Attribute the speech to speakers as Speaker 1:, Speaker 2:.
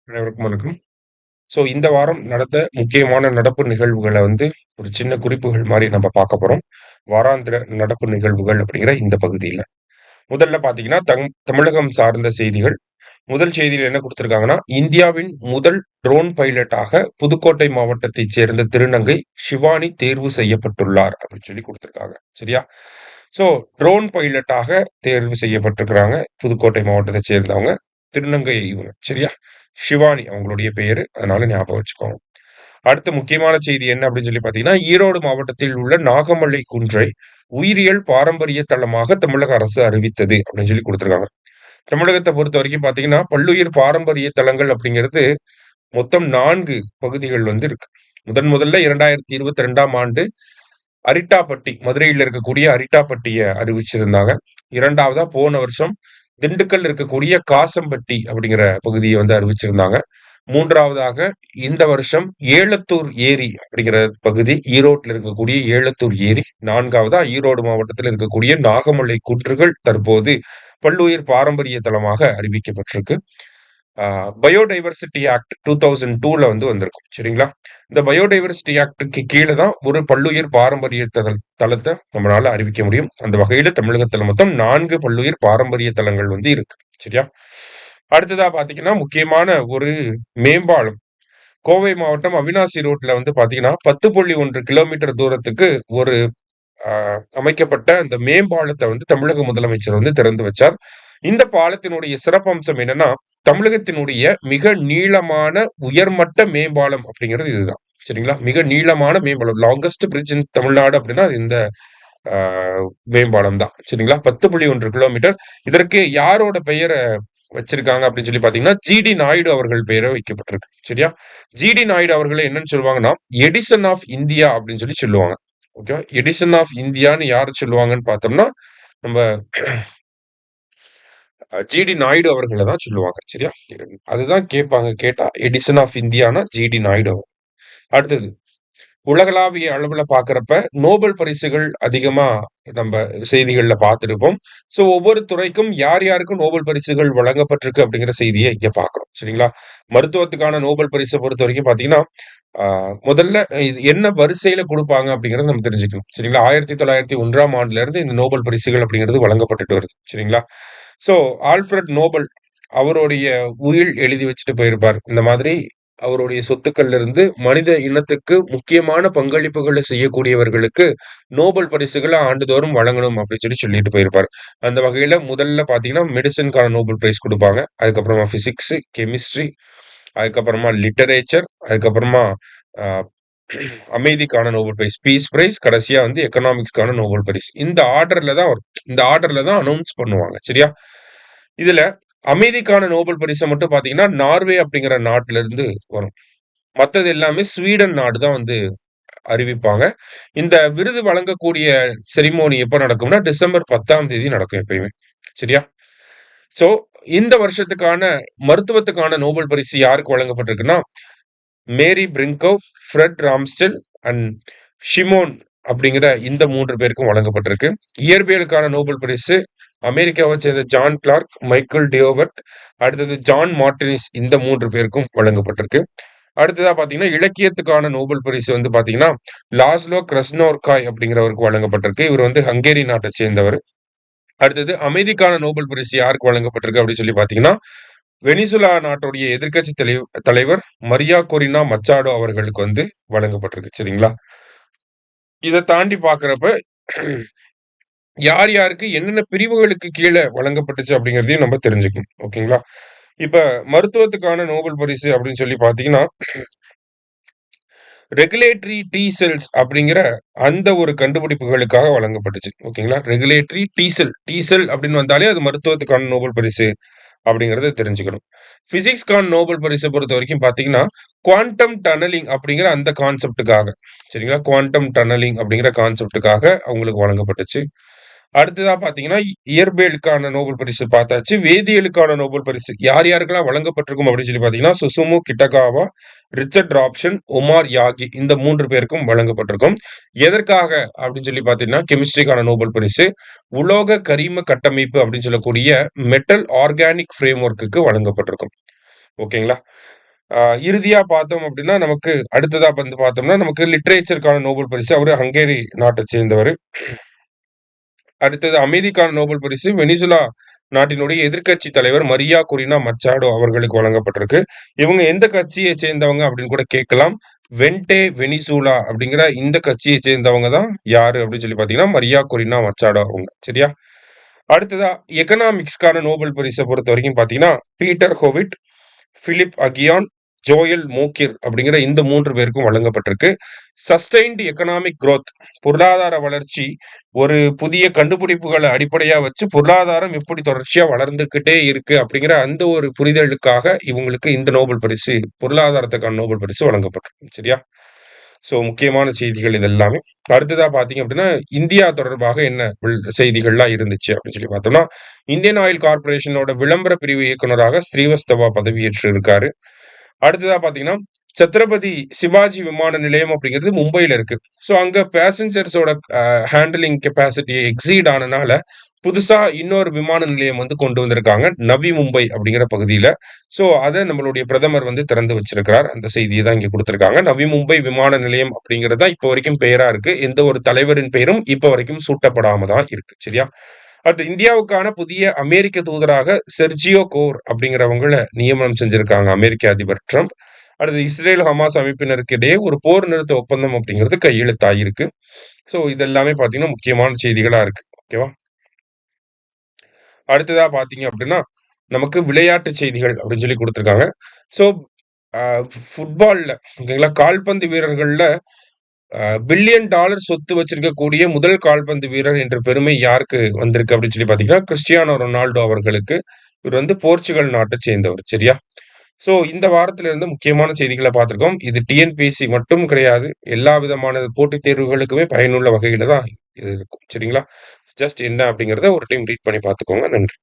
Speaker 1: அனைவருக்கும் வணக்கம். இந்த வாரம் நடந்த முக்கியமான நடப்பு நிகழ்வுகள ஒரு சின்ன குறிப்புகள் மாரி நம்ம பார்க்க போறோம். வாராந்திர நடப்பு நிகழ்வுகள் அப்படிங்கிற இந்த பகுதியில. முதல்ல பார்த்தீங்கன்னா, தமிழகம் சார்ந்த செய்திகள். முதல் செய்தியில என்ன குடுத்திருக்காங்கன்னா, இந்தியாவின் முதல் ட்ரோன் பைலட்டாக புதுக்கோட்டை மாவட்டத்தைச் சேர்ந்த திருநங்கை ஷிவானி தேர்வு செய்யப்பட்டுள்ளார் அப்படின்னு சொல்லி குடுத்திருக்காங்க. சரியா? ஸோ ட்ரோன் பைலட்டாக தேர்வு செய்யப்பட்டிருக்கிறாங்க. புதுக்கோட்டை மாவட்டத்தைச் சேர்ந்தவங்க. திருநங்கை இவங்க. சரியா? ஷிவானி அவங்களுடைய பெயரு. அதனால ஞாபகம் வச்சுக்கோங்க. அடுத்த முக்கியமான செய்தி என்ன அப்படின்னு சொல்லி பார்த்தீங்கன்னா, ஈரோடு மாவட்டத்தில் உள்ள நாகமலை குன்றை உயிரியல் பாரம்பரிய தளமாக தமிழக அரசு அறிவித்தது அப்படின்னு சொல்லி குடுத்திருக்காங்க. தமிழகத்த பொறுத்தவரைக்கும் பார்த்தீங்கன்னா, பல்லுயிர் பாரம்பரிய தலங்கள் அப்படிங்கிறது மொத்தம் 4 பகுதிகள் இருக்கு. முதல்ல 2022ஆம் ஆண்டு அரிட்டாப்பட்டி, மதுரையில இருக்கக்கூடிய அரிட்டாப்பட்டிய அறிவிச்சிருந்தாங்க. 2வதா போன வருஷம் திண்டுக்கல்ல இருக்கக்கூடிய காசம்பட்டி அப்படிங்கிற பகுதிய அறிவிச்சிருந்தாங்க. 3வதாக இந்த வருஷம் ஏலத்தூர் ஏரி அப்படிங்கிற பகுதி, ஈரோட்ல இருக்கக்கூடிய ஏலத்தூர் ஏரி. 4வதா ஈரோடு மாவட்டத்துல இருக்கக்கூடிய நாகமலை குன்றுகள் தற்போது பல்லுயிர் பாரம்பரிய தலமாக அறிவிக்கப்பட்டிருக்கு. பயோடைவர்சிட்டி ஆக்ட் 2002ல வந்திருக்கும். சரிங்களா? இந்த பயோடைவர்சிட்டி ஆக்ட்க்கு கீழ தான் ஒரு பல்லுயிர் பாரம்பரிய தலத்த நம்மளால அறிவிக்க முடியும். அந்த வகையில தமிழகத்துல மொத்தம் 4 பல்லுயிர் பாரம்பரிய தலங்கள் இருக்கு. சரியா? அடுத்ததா பார்த்தீங்கன்னா, முக்கியமான ஒரு மேம்பாலம். கோவை மாவட்டம் அவிநாசி ரோட்ல பார்த்தீங்கன்னா, 10.1 கிலோமீட்டர் தூரத்துக்கு ஒரு அ அமைக்கப்பட்ட அந்த மேம்பாலத்த தமிழக முதலமைச்சர் திறந்து வச்சார். இந்த பாலத்தினுடைய சிறப்பம்சம் என்னன்னா, தமிழகத்தினுடைய மிக நீளமான உயர்மட்ட மேம்பாலம் அப்படிங்கிறது இதுதான். சரிங்களா? மிக நீளமான மேம்பாலம். லாங்கஸ்ட் பிரிட்ஜ் இன் தமிழ்நாடு அப்படின்னா, அது இந்த அ மேம்பாலம் தான். சரிங்களா? 10.1 கிலோமீட்டர். இதற்கு யாரோட பெயர வச்சிருக்காங்க அப்படின்னு சொல்லி பார்த்தீங்கன்னா, ஜிடி நாயுடு அவர்கள் பெயரே வைக்கப்பட்டிருக்கு. சரியா? ஜிடி நாயுடு அவர்கள என்னன்னு சொல்லுவாங்கன்னா, எடிசன் ஆஃப் இந்தியா அப்படின்னு சொல்லுவாங்க. ஓகேவா? எடிசன் ஆஃப் இந்தியான்னு யார சொல்லுவாங்கன்னு பார்த்தோம்னா, நம்ம ஜிடி நாயுடு அவர்கள தான் சொல்லுவாங்க. சரியா? அதுதான் கேட்பாங்க. கேட்டா எடிசன் ஆஃப் இந்தியான்னா ஜிடி நாயுடு அவர். அடுத்தது உலகளாவிய அளவுல பார்க்கிறப்ப நோபல் பரிசுகள் அதிகமா நம்ம செய்திகள்ல பார்த்திருப்போம். ஒவ்வொரு துறைக்கும் யார் யாருக்கு நோபல் பரிசுகள் வழங்கப்பட்டிருக்கு அப்படிங்கிற செய்திய இங்க பார்க்கிறோம். சரிங்களா? மருத்துவத்துக்கான நோபல் பரிச பொறுத்தவரைக்கும் பார்த்தீங்கன்னா, ஆ முதல்ல இது என்ன வரிசையில குடுப்பாங்க அப்படிங்கிறத நம்ம தெரிஞ்சுக்கணும். சரிங்களா? 1901ஆம் ஆண்டுல இருந்து இந்த நோபல் பரிசுகள் அப்படிங்கிறது வழங்கப்பட்டுட்டு வருது. சரிங்களா? ஸோ ஆல்ஃபிரட் நோபல் அவருடைய உயில் எழுதி வச்சுட்டு போயிருப்பார். இந்த மாதிரி அவருடைய சொத்துக்கள்ல இருந்து மனித இனத்துக்கு முக்கியமான பங்களிப்புகள செய்யக்கூடியவர்களுக்கு நோபல் பரிசுகள ஆண்டுதோறும் வழங்கணும் அப்படின்னு சொல்லிட்டு போயிருப்பாரு. அந்த வகையில முதல்ல பார்த்தீங்கன்னா, மெடிசின்க்கான நோபல் பிரைஸ் குடுப்பாங்க. அதுக்கப்புறமா பிசிக்ஸ், கெமிஸ்ட்ரி, அதுக்கப்புறமா லிட்டரேச்சர், அதுக்கப்புறமா அ அமைதிக்கான நோபல் பிரைஸ், பீஸ் பிரைஸ், கடைசியா எக்கனாமிக்ஸ்க்கான நோபல் பிரைஸ். இந்த ஆர்டர்ல தான் வரும். இந்த ஆர்டர்ல தான் அனௌன்ஸ் பண்ணுவாங்க. சரியா? இதுல அமைதிக்கான நோபல் பரிச மட்டும் பார்த்தீங்கன்னா, நார்வே அப்படிங்கிற நாட்டுல இருந்து வரும். மத்தது எல்லாமே ஸ்வீடன் நாடு தான் அறிவிப்பாங்க. இந்த விருது வழங்கக்கூடிய செரிமோனி எப்ப நடக்கும்னா, டிசம்பர் 10ஆம் தேதி நடக்கும் எப்பயுமே. சரியா? சோ, இந்த வருஷத்துக்கான மருத்துவத்துக்கான நோபல் பரிசு யாருக்கு வழங்கப்பட்டிருக்குன்னா, மேரி பிரிங்கோவ், ஃப்ரெட் ராம்ஸ்டெல் அண்ட் ஷிமோன் அப்படிங்கிற இந்த 3 பேருக்கும் வழங்கப்பட்டிருக்கு. இயற்பியலுக்கான நோபல் பரிசு அமெரிக்காவை சேர்ந்த ஜான் கிளார்க், மைக்கேல் டியோவர்ட், அடுத்தது ஜான் மார்டினிஸ் இந்த 3 பேருக்கும் வழங்கப்பட்டிருக்கு. அடுத்ததா பார்த்தீங்கன்னா, இலக்கியத்துக்கான நோபல் பரிசு பார்த்தீங்கன்னா, லாஸ்லோ கிரஸ்னோர்காய் அப்படிங்கிறவருக்கு வழங்கப்பட்டிருக்கு. இவர் ஹங்கேரி நாட்டை சேர்ந்தவர். அடுத்தது அமைதிக்கான நோபல் பரிசு யாருக்கு வழங்கப்பட்டிருக்கு அப்படின்னு சொல்லி பார்த்தீங்கன்னா, வெனிசுலா நாட்டுடைய எதிர்க்கட்சி தலைவர் மரியா கொரினா மச்சாடோ அவர்களுக்கு வழங்கப்பட்டிருக்கு. சரிங்களா? இத தாண்டி பார்க்கிறப்ப யார் யாருக்கு என்னென்ன பிரிவுகளுக்கு கீழ வழங்கப்பட்டுச்சு அப்படிங்கிறதையும் நம்ம தெரிஞ்சுக்கணும். ஓகேங்களா? இப்ப மருத்துவத்துக்கான நோபல் பரிசு அப்படின்னு சொல்லி பார்த்தீங்கன்னா, ரெகுலேட்டரி டி செல்ஸ் அப்படிங்கிற அந்த ஒரு கண்டுபிடிப்புகளுக்காக வழங்கப்பட்டுச்சு. ஓகேங்களா? ரெகுலேட்டரி டி செல் அப்படின்னு வந்தாலே அது மருத்துவத்துக்கான நோபல் பரிசு அப்படிங்கிறத தெரிஞ்சுக்கணும். பிசிக்ஸ்க்கான நோபல் பரிச பொறுத்தவரைக்கும் பார்த்தீங்கன்னா, குவாண்டம் டனலிங் அப்படிங்கிற அந்த கான்செப்ட்டுக்காக. சரிங்களா? குவாண்டம் டனலிங் அப்படிங்கிற கான்செப்ட்டுக்காக அவங்களுக்கு வழங்கப்பட்டுச்சு. அடுத்ததா பார்த்தீங்கன்னா, இயற்பியலுக்கான நோபல் பரிசு பார்த்தாச்சு. வேதியியலுக்கான நோபல் பரிசு யார் யாருக்கெல்லாம் வழங்கப்பட்டிருக்கும் அப்படின்னு சொல்லி பார்த்தீங்கன்னா, Susumu Kitagawa, Richard Robson, Omar Yaghi இந்த 3 பேருக்கும் வழங்கப்பட்டிருக்கும். எதற்காக அப்படின்னு சொல்லி பார்த்தீங்கன்னா, கெமிஸ்ட்ரிக்கான நோபல் பரிசு, உலோக கரிம கட்டமைப்பு அப்படின்னு சொல்லக்கூடிய மெட்டல் ஆர்கானிக் ஃப்ரேம் ஒர்க்குக்கு வழங்கப்பட்டிருக்கும். ஓகேங்களா? இறுதியா பார்த்தோம் அப்படின்னா, நமக்கு அடுத்ததா வந்து பார்த்தோம்னா, நமக்கு லிட்டரேச்சருக்கான நோபல் பரிசு அவரு ஹங்கேரி நாட்டச் சேர்ந்தவரு. அடுத்தது அமைதிக்கான நோபல் பரிசு வெனிசுலா நாட்டினுடைய எதிர்க்கட்சி தலைவர் மரியா குரினா மச்சாடோ அவர்களுக்கு வழங்கப்பட்டிருக்கு. இவங்க எந்த கட்சியை சேர்ந்தவங்க அப்படின்னு கூட கேட்கலாம். வென்டே வெனிசூலா அப்படிங்கிற இந்த கட்சியை சேர்ந்தவங்க தான் யாரு அப்படின்னு சொல்லி பார்த்தீங்கன்னா, மரியா குரினா மச்சாடோ அவங்க. சரியா? அடுத்ததா எக்கனாமிக்ஸ்க்கான நோபல் பரிசை பொறுத்தவரைக்கும் பார்த்தீங்கன்னா, Peter Howitt, Philippe Aghion, Joel Mokyr அப்படிங்கிற இந்த 3 பேருக்கும் வழங்கப்பட்டிருக்கு. சஸ்டெய்ன்டு எக்கனாமிக் குரோத் பொருளாதார வளர்ச்சி ஒரு புதிய கண்டுபிடிப்புகளை அடிப்படையா வச்சு பொருளாதாரம் எப்படி தொடர்ச்சியா வளர்ந்துகிட்டே இருக்கு அப்படிங்கிற அந்த ஒரு புரிதலுக்காக இவங்களுக்கு இந்த நோபல் பரிசு பொருளாதாரத்துக்கான நோபல் பரிசு வழங்கப்பட்டிருக்கு. சரியா? ஸோ முக்கியமான செய்திகள் இது எல்லாமே. அடுத்ததா பார்த்தீங்க அப்படின்னா, இந்தியா தொடர்பாக என்ன செய்திகள்லாம் இருந்துச்சு அப்படின்னு சொல்லி பார்த்தோம்னா, இந்தியன் ஆயில் கார்ப்பரேஷனோட விளம்பர பிரிவு இயக்குனராக ஸ்ரீவஸ்தவா பதவியேற்று இருக்காரு. அடுத்ததா பார்த்தீங்கன்னா, சத்ரபதி சிவாஜி விமான நிலையம் அப்படிங்கிறது மும்பையில இருக்கு. ஸோ அங்க பேசஞ்சர்ஸோட ஹேண்ட்லிங் கெப்பாசிட்டி எக்ஸீட் ஆனனால, புதுசா இன்னொரு விமான நிலையம் வந்து கொண்டு வந்திருக்காங்க. நவி மும்பை அப்படிங்கிற பகுதியில. ஸோ அத நம்மளுடைய பிரதமர் வந்து திறந்து வச்சிருக்கிறார். அந்த செய்திய தான் இங்க குடுத்திருக்காங்க. நவி மும்பை விமான நிலையம் அப்படிங்கிறது தான் இப்போ வரைக்கும் பெயரா இருக்கு. எந்த ஒரு தலைவரின் பெயரும் இப்போ வரைக்கும் சூட்டப்படாம தான் இருக்கு. சரியா? அடுத்து இந்தியாவுக்கான புதிய அமெரிக்க தூதராக செர்ஜியோ கோர் அப்படிங்கிறவங்கள நியமனம் செஞ்சிருக்காங்க அமெரிக்க அதிபர் ட்ரம்ப். அடுத்து இஸ்ரேல் ஹமாஸ் அமைப்பினருக்கு இடையே ஒரு போர் நிறுத்த ஒப்பந்தம் அப்படிங்கிறது கையெழுத்தாயிருக்கு. ஸோ இது எல்லாமே பார்த்தீங்கன்னா முக்கியமான செய்திகளா இருக்கு. ஓகேவா? அடுத்ததா பார்த்தீங்க அப்படின்னா, நமக்கு விளையாட்டு செய்திகள் அப்படின்னு சொல்லி குடுத்துருக்காங்க. ஸோ அ ஃபுட்பால்ல ஓகேங்களா, கால்பந்து வீரர்கள்ல பில்லியன் டாலர் சொத்து வச்சிருக்கக்கூடிய முதல் கால்பந்து வீரர் என்ற பெருமை யாருக்கு வந்திருக்கு அப்படின்னு சொல்லி பார்த்தீங்கன்னா, கிறிஸ்டியானோ ரொனால்டோ அவர்களுக்கு. இவர் வந்து போர்ச்சுகல் நாட்டை சேர்ந்தவர். சரியா? ஸோ இந்த வாரத்துல இருந்து முக்கியமான செய்திகள பார்த்துருக்கோம். இது டிஎன்பிஎஸ்சி மட்டும் கிடையாது. எல்லா விதமான போட்டித் தேர்வுகளுக்குமே பயனுள்ள வகையில தான் இது இருக்கும். சரிங்களா? ஜஸ்ட் என்ன அப்படிங்கிறத ஒரு டைம் ரீட் பண்ணி பார்த்துக்கோங்க. நன்றி.